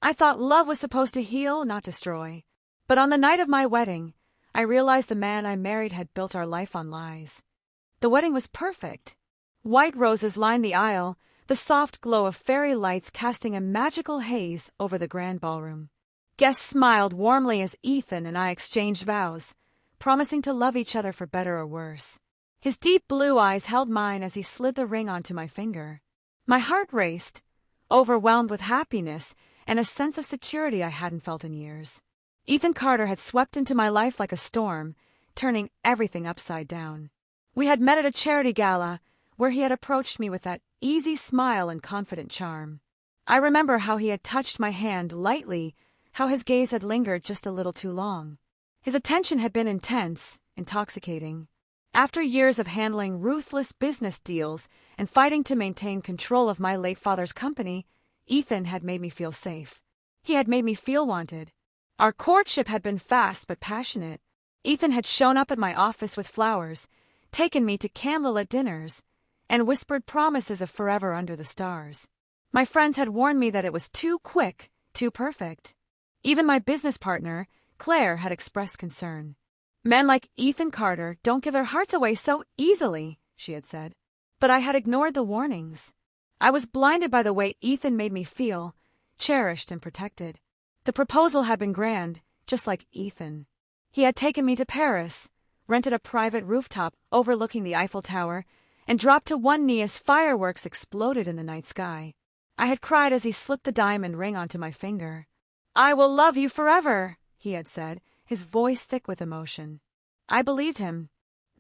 I thought love was supposed to heal, not destroy. But on the night of my wedding, I realized the man I married had built our life on lies. The wedding was perfect. White roses lined the aisle, the soft glow of fairy lights casting a magical haze over the grand ballroom. Guests smiled warmly as Ethan and I exchanged vows, promising to love each other for better or worse. His deep blue eyes held mine as he slid the ring onto my finger. My heart raced, overwhelmed with happiness and a sense of security I hadn't felt in years. Ethan Carter had swept into my life like a storm, turning everything upside down. We had met at a charity gala, where he had approached me with that easy smile and confident charm. I remember how he had touched my hand lightly, how his gaze had lingered just a little too long. His attention had been intense, intoxicating. After years of handling ruthless business deals and fighting to maintain control of my late father's company, Ethan had made me feel safe. He had made me feel wanted. Our courtship had been fast but passionate. Ethan had shown up at my office with flowers, taken me to candlelit dinners, and whispered promises of forever under the stars. My friends had warned me that it was too quick, too perfect. Even my business partner, Claire, had expressed concern. Men like Ethan Carter don't give their hearts away so easily, she had said. But I had ignored the warnings. I was blinded by the way Ethan made me feel, cherished and protected. The proposal had been grand, just like Ethan. He had taken me to Paris, rented a private rooftop overlooking the Eiffel Tower, and dropped to one knee as fireworks exploded in the night sky. I had cried as he slipped the diamond ring onto my finger. "I will love you forever," he had said, his voice thick with emotion. I believed him.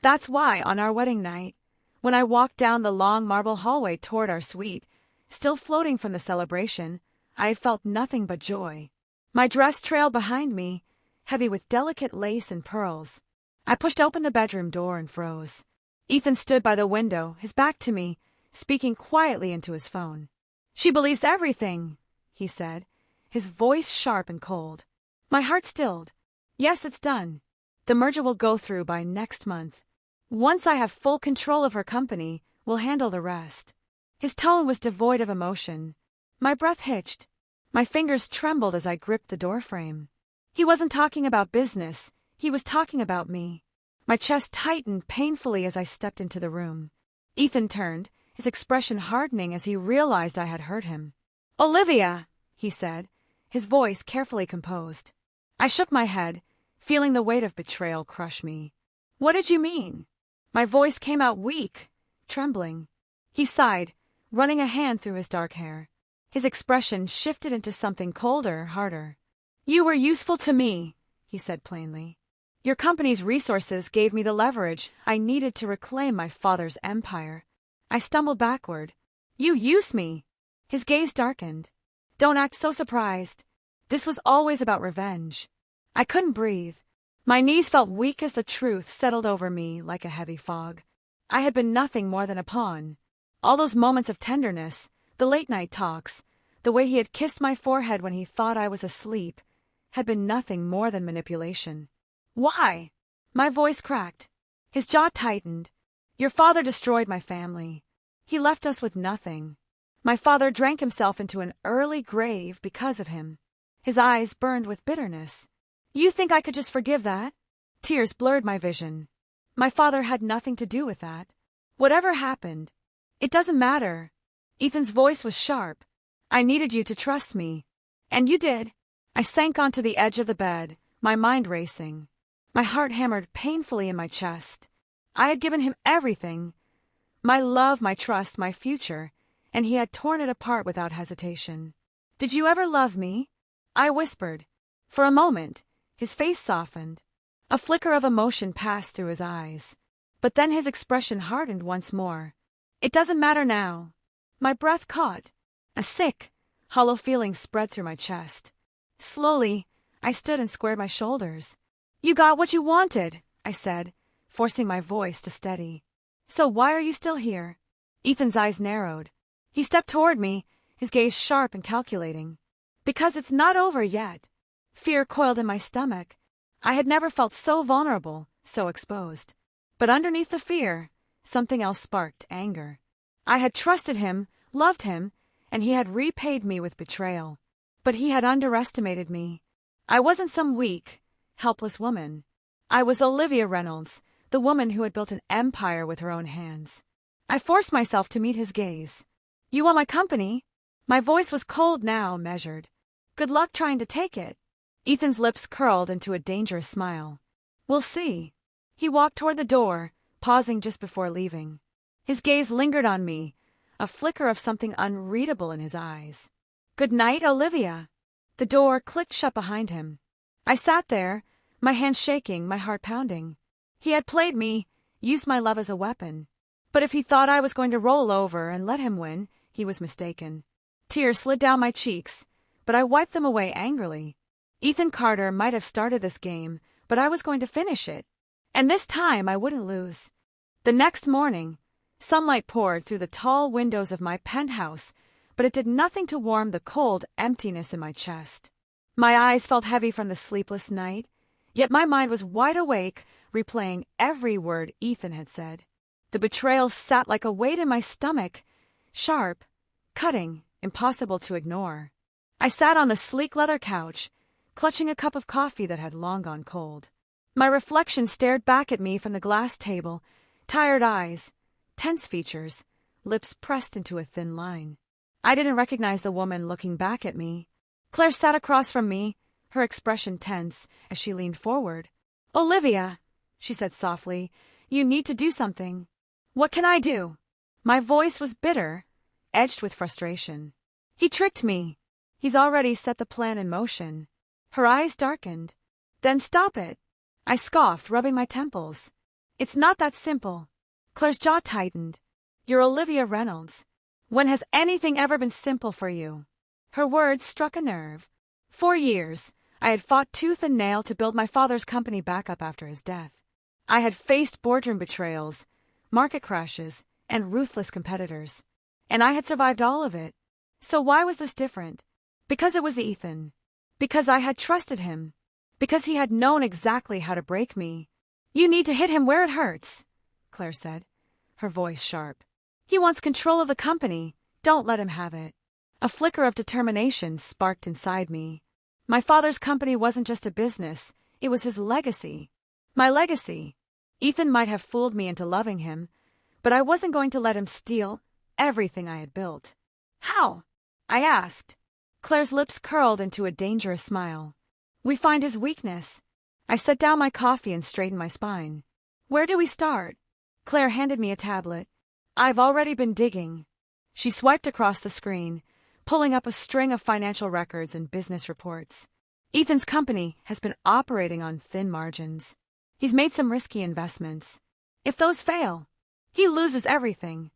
That's why, on our wedding night, when I walked down the long marble hallway toward our suite, still floating from the celebration, I had felt nothing but joy. My dress trailed behind me, heavy with delicate lace and pearls. I pushed open the bedroom door and froze. Ethan stood by the window, his back to me, speaking quietly into his phone. "She believes everything," he said, his voice sharp and cold. My heart stilled. "Yes, it's done. The merger will go through by next month. Once I have full control of her company, we'll handle the rest." His tone was devoid of emotion. My breath hitched. My fingers trembled as I gripped the doorframe. He wasn't talking about business. He was talking about me. My chest tightened painfully as I stepped into the room. Ethan turned, his expression hardening as he realized I had hurt him. "Olivia," he said, his voice carefully composed. I shook my head, feeling the weight of betrayal crush me. "What did you mean?" My voice came out weak, trembling. He sighed, running a hand through his dark hair. His expression shifted into something colder, harder. "You were useful to me," he said plainly. "Your company's resources gave me the leverage I needed to reclaim my father's empire." I stumbled backward. "You used me." His gaze darkened. "Don't act so surprised. This was always about revenge." I couldn't breathe. My knees felt weak as the truth settled over me like a heavy fog. I had been nothing more than a pawn. All those moments of tenderness, the late-night talks, the way he had kissed my forehead when he thought I was asleep, had been nothing more than manipulation. "Why?" My voice cracked. His jaw tightened. "Your father destroyed my family. He left us with nothing. My father drank himself into an early grave because of him." His eyes burned with bitterness. "You think I could just forgive that?" Tears blurred my vision. My father had nothing to do with that. "Whatever happened, it doesn't matter." Ethan's voice was sharp. "I needed you to trust me. And you did." I sank onto the edge of the bed, my mind racing. My heart hammered painfully in my chest. I had given him everything. My love, my trust, my future, and he had torn it apart without hesitation. "Did you ever love me?" I whispered. For a moment, his face softened. A flicker of emotion passed through his eyes. But then his expression hardened once more. "It doesn't matter now." My breath caught. A sick, hollow feeling spread through my chest. Slowly, I stood and squared my shoulders. "You got what you wanted," I said, forcing my voice to steady. "So why are you still here?" Ethan's eyes narrowed. He stepped toward me, his gaze sharp and calculating. "Because it's not over yet." Fear coiled in my stomach. I had never felt so vulnerable, so exposed. But underneath the fear, something else sparked anger. I had trusted him, loved him, and he had repaid me with betrayal. But he had underestimated me. I wasn't some weak, helpless woman. I was Olivia Reynolds, the woman who had built an empire with her own hands. I forced myself to meet his gaze. "You want my company?" My voice was cold now, measured. "Good luck trying to take it." Ethan's lips curled into a dangerous smile. "We'll see." He walked toward the door, pausing just before leaving. His gaze lingered on me, a flicker of something unreadable in his eyes. "Good night, Olivia." The door clicked shut behind him. I sat there, my hands shaking, my heart pounding. He had played me, used my love as a weapon. But if he thought I was going to roll over and let him win, he was mistaken. Tears slid down my cheeks, but I wiped them away angrily. Ethan Carter might have started this game, but I was going to finish it. And this time I wouldn't lose. The next morning, sunlight poured through the tall windows of my penthouse, but it did nothing to warm the cold emptiness in my chest. My eyes felt heavy from the sleepless night, yet my mind was wide awake, replaying every word Ethan had said. The betrayal sat like a weight in my stomach, sharp, cutting, impossible to ignore. I sat on the sleek leather couch, clutching a cup of coffee that had long gone cold. My reflection stared back at me from the glass table, tired eyes, tense features, lips pressed into a thin line. I didn't recognize the woman looking back at me. Claire sat across from me, her expression tense as she leaned forward. "Olivia," she said softly, "you need to do something." "What can I do?" My voice was bitter, edged with frustration. "He tricked me. He's already set the plan in motion." Her eyes darkened. "Then stop it." I scoffed, rubbing my temples. "It's not that simple." Claire's jaw tightened. "You're Olivia Reynolds. When has anything ever been simple for you?" Her words struck a nerve. 4 years, I had fought tooth and nail to build my father's company back up after his death. I had faced boardroom betrayals, market crashes, and ruthless competitors. And I had survived all of it. So why was this different? Because it was Ethan. Because I had trusted him. Because he had known exactly how to break me. "You need to hit him where it hurts," Claire said, her voice sharp. "He wants control of the company. Don't let him have it." A flicker of determination sparked inside me. My father's company wasn't just a business, it was his legacy. My legacy. Ethan might have fooled me into loving him, but I wasn't going to let him steal everything I had built. "How?" I asked. Claire's lips curled into a dangerous smile. "We find his weakness." I set down my coffee and straightened my spine. "Where do we start?" Claire handed me a tablet. "I've already been digging." She swiped across the screen, pulling up a string of financial records and business reports. Ethan's company has been operating on thin margins. He's made some risky investments. If those fail, he loses everything.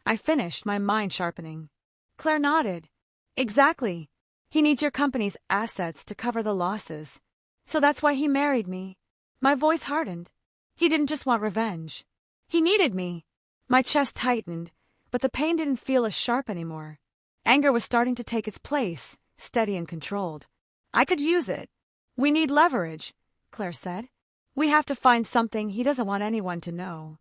I finished, my mind sharpening. Claire nodded. "Exactly. He needs your company's assets to cover the losses. So that's why he married me." My voice hardened. He didn't just want revenge. He needed me. My chest tightened, but the pain didn't feel as sharp anymore. Anger was starting to take its place, steady and controlled. I could use it. "We need leverage," Claire said. "We have to find something he doesn't want anyone to know."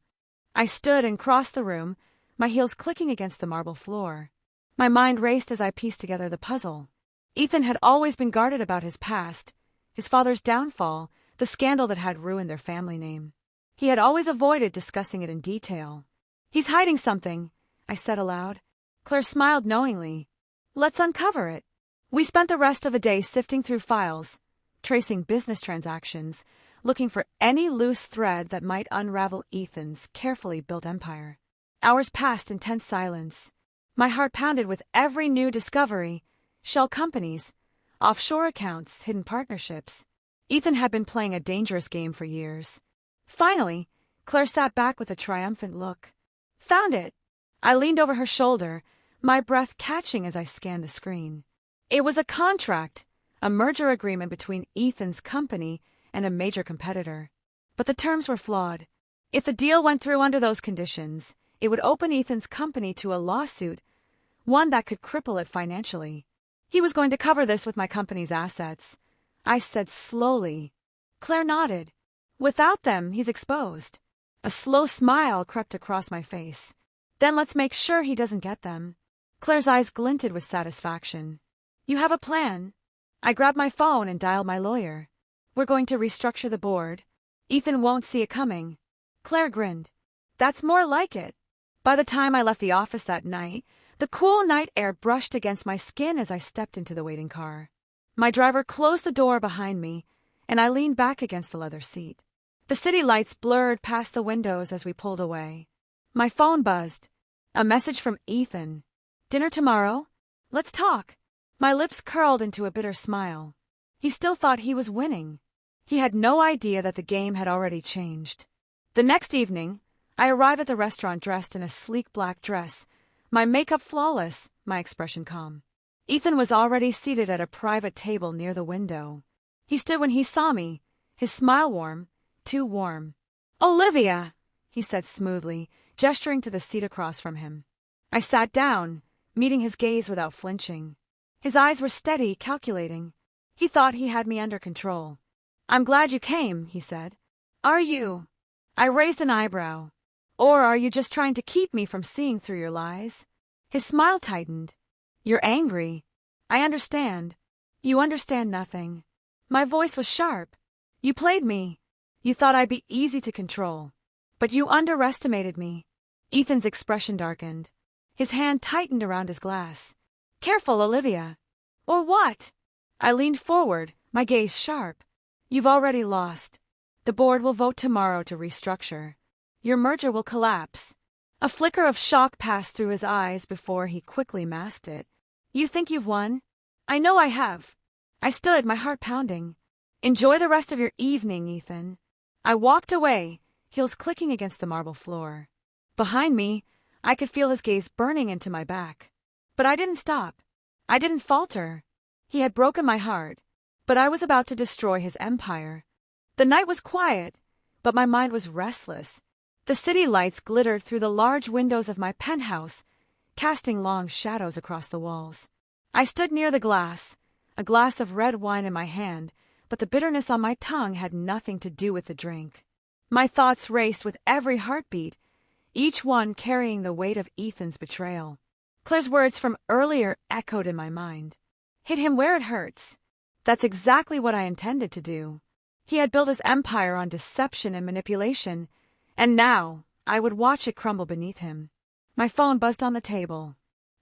I stood and crossed the room, my heels clicking against the marble floor. My mind raced as I pieced together the puzzle. Ethan had always been guarded about his past, his father's downfall, the scandal that had ruined their family name. He had always avoided discussing it in detail. "He's hiding something," I said aloud. Claire smiled knowingly. "Let's uncover it." We spent the rest of the day sifting through files, tracing business transactions, looking for any loose thread that might unravel Ethan's carefully built empire. Hours passed in tense silence. My heart pounded with every new discovery: shell companies, offshore accounts, hidden partnerships. Ethan had been playing a dangerous game for years. Finally, Claire sat back with a triumphant look. "Found it." I leaned over her shoulder, my breath catching as I scanned the screen. It was a contract, a merger agreement between Ethan's company and a major competitor. But the terms were flawed. If the deal went through under those conditions, it would open Ethan's company to a lawsuit, one that could cripple it financially. He was going to cover this with my company's assets. I said slowly. Claire nodded. "Without them, he's exposed." A slow smile crept across my face. "Then let's make sure he doesn't get them." Claire's eyes glinted with satisfaction. You have a plan? I grabbed my phone and dialed my lawyer. We're going to restructure the board. Ethan won't see it coming. Claire grinned. That's more like it. By the time I left the office that night, the cool night air brushed against my skin as I stepped into the waiting car. My driver closed the door behind me, and I leaned back against the leather seat. The city lights blurred past the windows as we pulled away. My phone buzzed. A message from Ethan. Dinner tomorrow? Let's talk. My lips curled into a bitter smile. He still thought he was winning. He had no idea that the game had already changed. The next evening, I arrived at the restaurant dressed in a sleek black dress, my makeup flawless, my expression calm. Ethan was already seated at a private table near the window. He stood when he saw me, his smile warm, too warm. Olivia, he said smoothly, gesturing to the seat across from him. I sat down, meeting his gaze without flinching. His eyes were steady, calculating. He thought he had me under control. I'm glad you came, he said. Are you? I raised an eyebrow. Or are you just trying to keep me from seeing through your lies? His smile tightened. You're angry. I understand. You understand nothing. My voice was sharp. You played me. You thought I'd be easy to control. But you underestimated me. Ethan's expression darkened. His hand tightened around his glass. Careful, Olivia. Or what? I leaned forward, my gaze sharp. You've already lost. The board will vote tomorrow to restructure. Your merger will collapse. A flicker of shock passed through his eyes before he quickly masked it. You think you've won? I know I have. I stood, my heart pounding. Enjoy the rest of your evening, Ethan. I walked away, heels clicking against the marble floor. Behind me, I could feel his gaze burning into my back. But I didn't stop. I didn't falter. He had broken my heart, but I was about to destroy his empire. The night was quiet, but my mind was restless. The city lights glittered through the large windows of my penthouse, casting long shadows across the walls. I stood near the glass, a glass of red wine in my hand, but the bitterness on my tongue had nothing to do with the drink. My thoughts raced with every heartbeat, each one carrying the weight of Ethan's betrayal. Claire's words from earlier echoed in my mind. Hit him where it hurts. That's exactly what I intended to do. He had built his empire on deception and manipulation, and now I would watch it crumble beneath him. My phone buzzed on the table.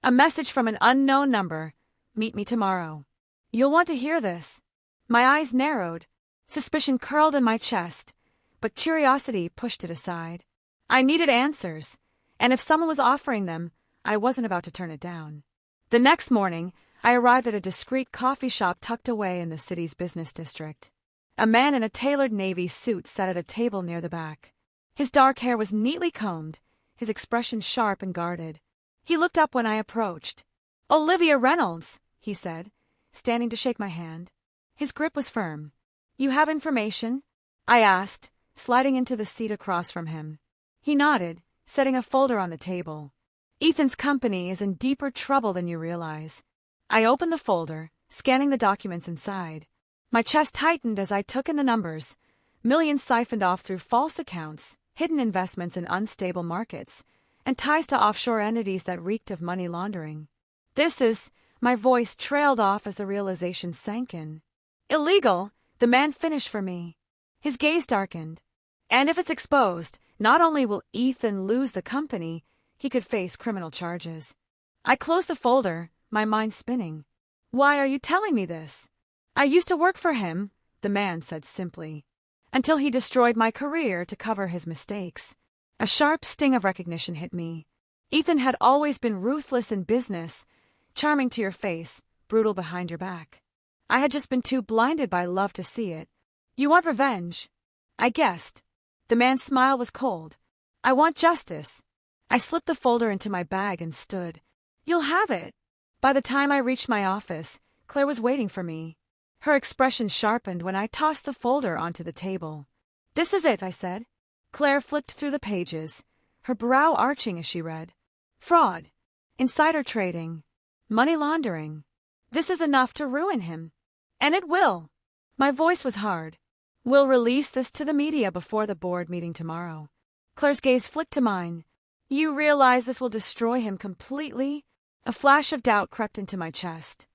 A message from an unknown number. Meet me tomorrow. You'll want to hear this. My eyes narrowed. Suspicion curled in my chest, but curiosity pushed it aside. I needed answers, and if someone was offering them, I wasn't about to turn it down. The next morning, I arrived at a discreet coffee shop tucked away in the city's business district. A man in a tailored navy suit sat at a table near the back. His dark hair was neatly combed, his expression sharp and guarded. He looked up when I approached. Olivia Reynolds, he said, standing to shake my hand. His grip was firm. You have information? I asked, sliding into the seat across from him. He nodded, setting a folder on the table. Ethan's company is in deeper trouble than you realize. I opened the folder, scanning the documents inside. My chest tightened as I took in the numbers. Millions siphoned off through false accounts, hidden investments in unstable markets, and ties to offshore entities that reeked of money laundering. This is... My voice trailed off as the realization sank in. Illegal, the man finished for me. His gaze darkened. And if it's exposed, not only will Ethan lose the company, he could face criminal charges. I closed the folder, my mind spinning. Why are you telling me this? I used to work for him, the man said simply, until he destroyed my career to cover his mistakes. A sharp sting of recognition hit me. Ethan had always been ruthless in business, charming to your face, brutal behind your back. I had just been too blinded by love to see it. You want revenge? I guessed. The man's smile was cold. I want justice. I slipped the folder into my bag and stood. You'll have it. By the time I reached my office, Claire was waiting for me. Her expression sharpened when I tossed the folder onto the table. This is it, I said. Claire flipped through the pages, her brow arching as she read. Fraud. Insider trading. Money laundering. This is enough to ruin him. And it will. My voice was hard. We'll release this to the media before the board meeting tomorrow. Claire's gaze flicked to mine. You realize this will destroy him completely? A flash of doubt crept into my chest.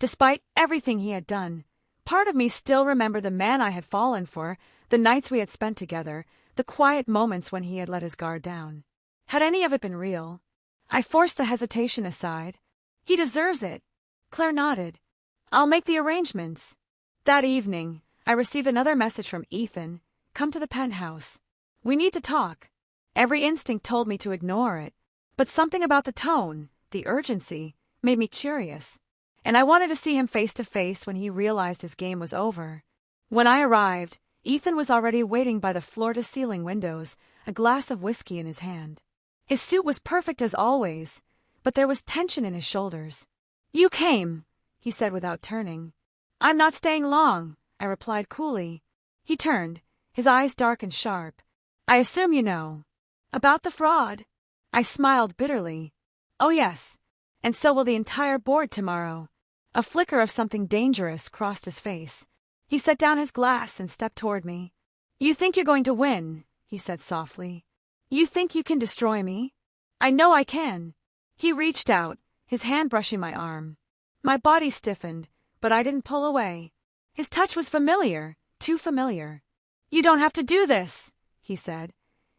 Despite everything he had done, part of me still remembered the man I had fallen for, the nights we had spent together, the quiet moments when he had let his guard down. Had any of it been real? I forced the hesitation aside. He deserves it. Claire nodded. I'll make the arrangements. That evening, I received another message from Ethan. Come to the penthouse. We need to talk. Every instinct told me to ignore it, but something about the tone, the urgency, made me curious, and I wanted to see him face to face when he realized his game was over. When I arrived, Ethan was already waiting by the floor-to-ceiling windows, a glass of whiskey in his hand. His suit was perfect as always, but there was tension in his shoulders. You came, he said without turning. I'm not staying long, I replied coolly. He turned, his eyes dark and sharp. I assume you know. About the fraud? I smiled bitterly. Oh yes, and so will the entire board tomorrow. A flicker of something dangerous crossed his face. He set down his glass and stepped toward me. You think you're going to win, he said softly. You think you can destroy me? I know I can. He reached out, his hand brushing my arm. My body stiffened, but I didn't pull away. His touch was familiar, too familiar. You don't have to do this, he said,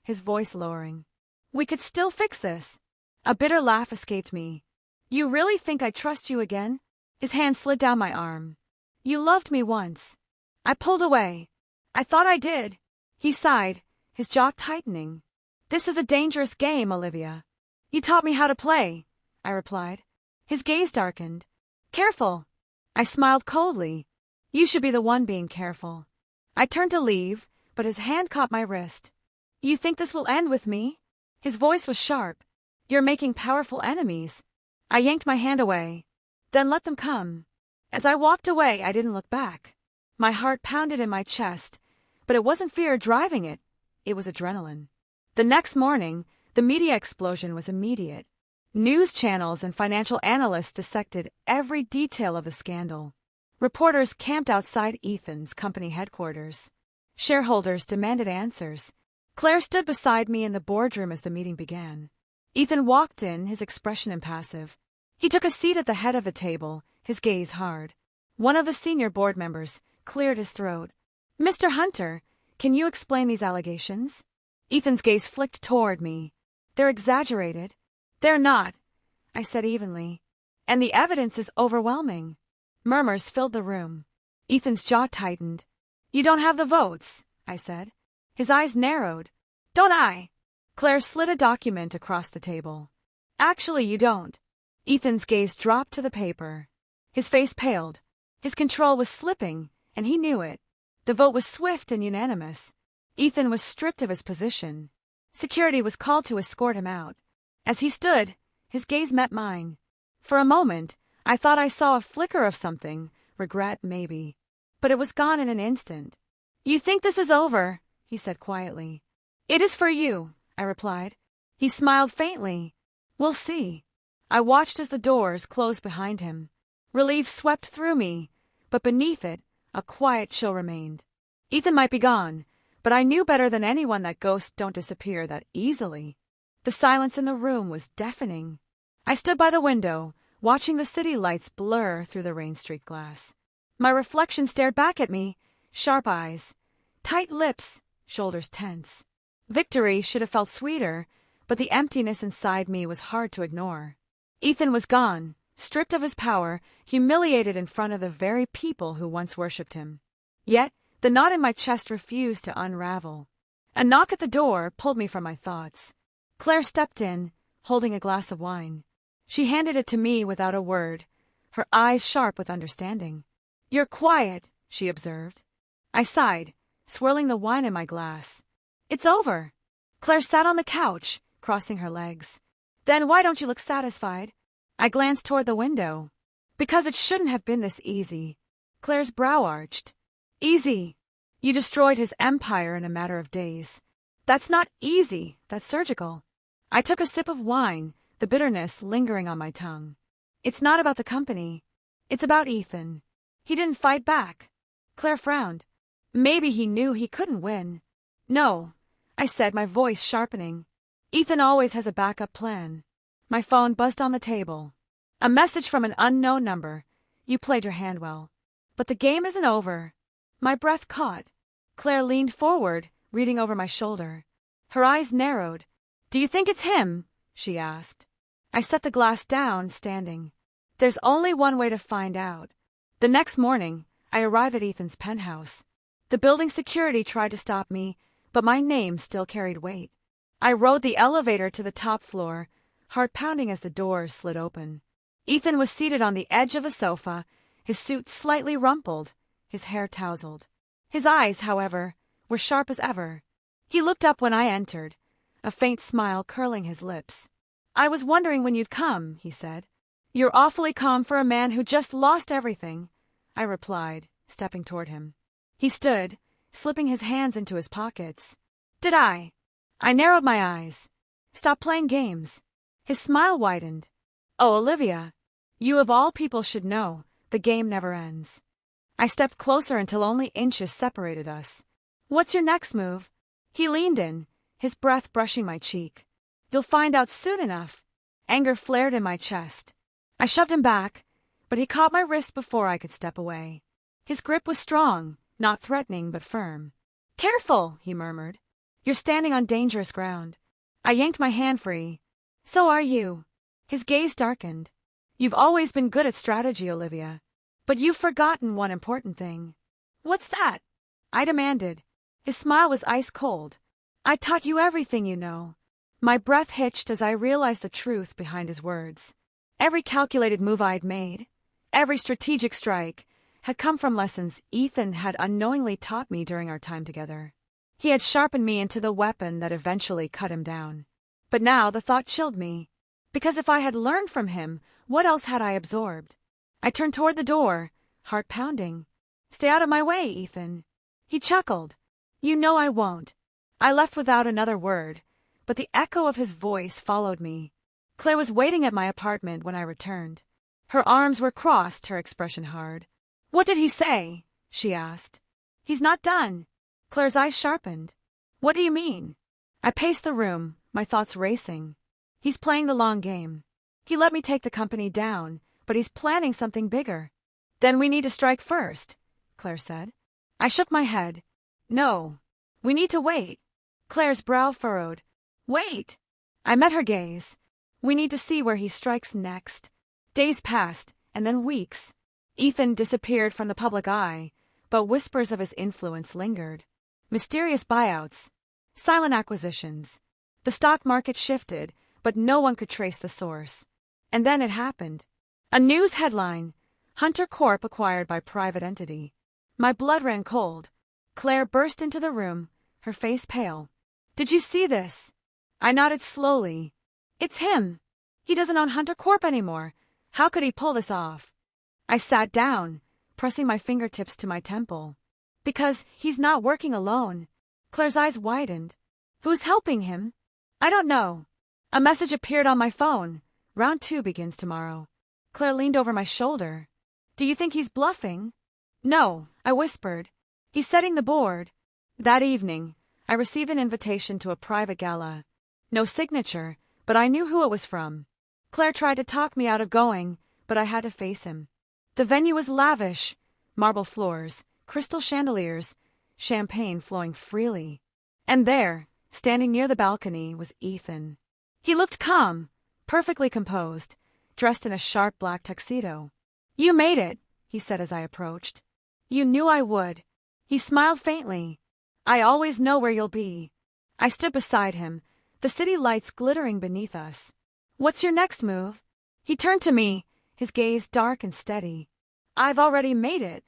his voice lowering. We could still fix this. A bitter laugh escaped me. You really think I'd trust you again? His hand slid down my arm. You loved me once. I pulled away. I thought I did. He sighed, his jaw tightening. This is a dangerous game, Olivia. You taught me how to play, I replied. His gaze darkened. Careful. I smiled coldly. You should be the one being careful. I turned to leave, but his hand caught my wrist. You think this will end with me? His voice was sharp. You're making powerful enemies. I yanked my hand away. Then let them come. As I walked away, I didn't look back. My heart pounded in my chest, but it wasn't fear driving it. It was adrenaline. The next morning, the media explosion was immediate. News channels and financial analysts dissected every detail of the scandal. Reporters camped outside Ethan's company headquarters. Shareholders demanded answers. Claire stood beside me in the boardroom as the meeting began. Ethan walked in, his expression impassive. He took a seat at the head of the table, his gaze hard. One of the senior board members cleared his throat. Mr. Hunter, can you explain these allegations? Ethan's gaze flicked toward me. They're exaggerated. They're not, I said evenly. And the evidence is overwhelming. Murmurs filled the room. Ethan's jaw tightened. You don't have the votes, I said. His eyes narrowed. Don't I? Claire slid a document across the table. Actually, you don't. Ethan's gaze dropped to the paper. His face paled. His control was slipping, and he knew it. The vote was swift and unanimous. Ethan was stripped of his position. Security was called to escort him out. As he stood, his gaze met mine. For a moment, I thought I saw a flicker of something, regret maybe. But it was gone in an instant. You think this is over, he said quietly. It is for you, I replied. He smiled faintly. We'll see. I watched as the doors closed behind him. Relief swept through me, but beneath it, a quiet chill remained. Ethan might be gone, but I knew better than anyone that ghosts don't disappear that easily. The silence in the room was deafening. I stood by the window, watching the city lights blur through the rain-streaked glass. My reflection stared back at me, sharp eyes, tight lips, shoulders tense. Victory should have felt sweeter, but the emptiness inside me was hard to ignore. Ethan was gone, stripped of his power, humiliated in front of the very people who once worshipped him. Yet, the knot in my chest refused to unravel. A knock at the door pulled me from my thoughts. Claire stepped in, holding a glass of wine. She handed it to me without a word, her eyes sharp with understanding. You're quiet, she observed. I sighed, swirling the wine in my glass. It's over. Claire sat on the couch, crossing her legs. Then why don't you look satisfied? I glanced toward the window. Because it shouldn't have been this easy. Claire's brow arched. Easy. You destroyed his empire in a matter of days. That's not easy, that's surgical. I took a sip of wine, the bitterness lingering on my tongue. It's not about the company. It's about Ethan. He didn't fight back. Claire frowned. Maybe he knew he couldn't win. No, I said, my voice sharpening. Ethan always has a backup plan. My phone buzzed on the table. A message from an unknown number. You played your hand well. But the game isn't over. My breath caught. Claire leaned forward, reading over my shoulder. Her eyes narrowed. Do you think it's him? She asked. I set the glass down, standing. There's only one way to find out. The next morning, I arrived at Ethan's penthouse. The building security tried to stop me, but my name still carried weight. I rode the elevator to the top floor, heart pounding as the doors slid open. Ethan was seated on the edge of a sofa, his suit slightly rumpled, his hair tousled. His eyes, however, were sharp as ever. He looked up when I entered, a faint smile curling his lips. I was wondering when you'd come, he said. You're awfully calm for a man who just lost everything, I replied, stepping toward him. He stood, slipping his hands into his pockets. Did I? I narrowed my eyes. Stop playing games. His smile widened. Oh, Olivia, you of all people should know, the game never ends. I stepped closer until only inches separated us. What's your next move? He leaned in, his breath brushing my cheek. You'll find out soon enough. Anger flared in my chest. I shoved him back, but he caught my wrist before I could step away. His grip was strong, not threatening but firm. Careful, he murmured. You're standing on dangerous ground. I yanked my hand free. So are you. His gaze darkened. You've always been good at strategy, Olivia. But you've forgotten one important thing. What's that? I demanded. His smile was ice cold. I taught you everything you know. My breath hitched as I realized the truth behind his words. Every calculated move I'd made, every strategic strike, had come from lessons Ethan had unknowingly taught me during our time together. He had sharpened me into the weapon that eventually cut him down. But now the thought chilled me. Because if I had learned from him, what else had I absorbed? I turned toward the door, heart pounding. Stay out of my way, Ethan. He chuckled. You know I won't. I left without another word, but the echo of his voice followed me. Claire was waiting at my apartment when I returned. Her arms were crossed, her expression hard. What did he say? She asked. He's not done. Claire's eyes sharpened. What do you mean? I paced the room, my thoughts racing. He's playing the long game. He let me take the company down, but he's planning something bigger. Then we need to strike first, Claire said. I shook my head. No. We need to wait. Claire's brow furrowed. Wait. I met her gaze. We need to see where he strikes next. Days passed, and then weeks. Ethan disappeared from the public eye, but whispers of his influence lingered. Mysterious buyouts. Silent acquisitions. The stock market shifted, but no one could trace the source. And then it happened. A news headline. Hunter Corp acquired by private entity. My blood ran cold. Claire burst into the room, her face pale. Did you see this? I nodded slowly. It's him. He doesn't own Hunter Corp anymore. How could he pull this off? I sat down, pressing my fingertips to my temple. Because he's not working alone. Claire's eyes widened. Who's helping him? I don't know. A message appeared on my phone. Round 2 begins tomorrow. Claire leaned over my shoulder. Do you think he's bluffing? No, I whispered. He's setting the board. That evening, I received an invitation to a private gala. No signature, but I knew who it was from. Claire tried to talk me out of going, but I had to face him. The venue was lavish. Marble floors, crystal chandeliers, champagne flowing freely. And there, standing near the balcony, was Ethan. He looked calm, perfectly composed, dressed in a sharp black tuxedo. You made it, he said as I approached. You knew I would. He smiled faintly. I always know where you'll be. I stood beside him, the city lights glittering beneath us. What's your next move? He turned to me, his gaze dark and steady. I've already made it.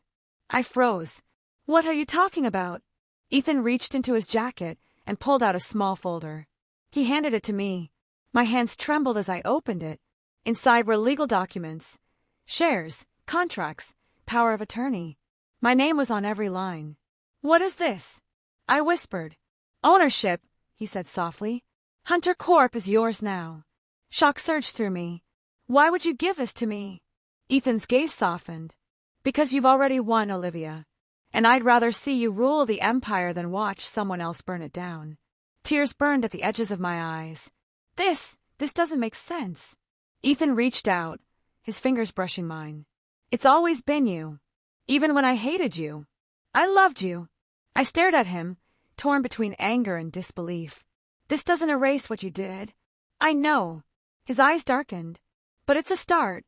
I froze. What are you talking about? Ethan reached into his jacket and pulled out a small folder. He handed it to me. My hands trembled as I opened it. Inside were legal documents. Shares, contracts, power of attorney. My name was on every line. What is this? I whispered. Ownership, he said softly. Hunter Corp is yours now. Shock surged through me. Why would you give this to me? Ethan's gaze softened. Because you've already won, Olivia. And I'd rather see you rule the empire than watch someone else burn it down. Tears burned at the edges of my eyes. This doesn't make sense. Ethan reached out, his fingers brushing mine. It's always been you. Even when I hated you. I loved you. I stared at him, torn between anger and disbelief. This doesn't erase what you did. I know. His eyes darkened. But it's a start.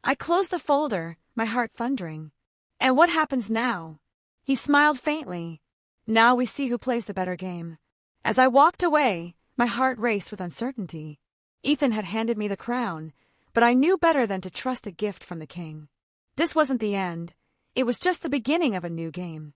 I closed the folder, my heart thundering. And what happens now? He smiled faintly. Now we see who plays the better game. As I walked away, my heart raced with uncertainty. Ethan had handed me the crown, but I knew better than to trust a gift from the king. This wasn't the end. It was just the beginning of a new game.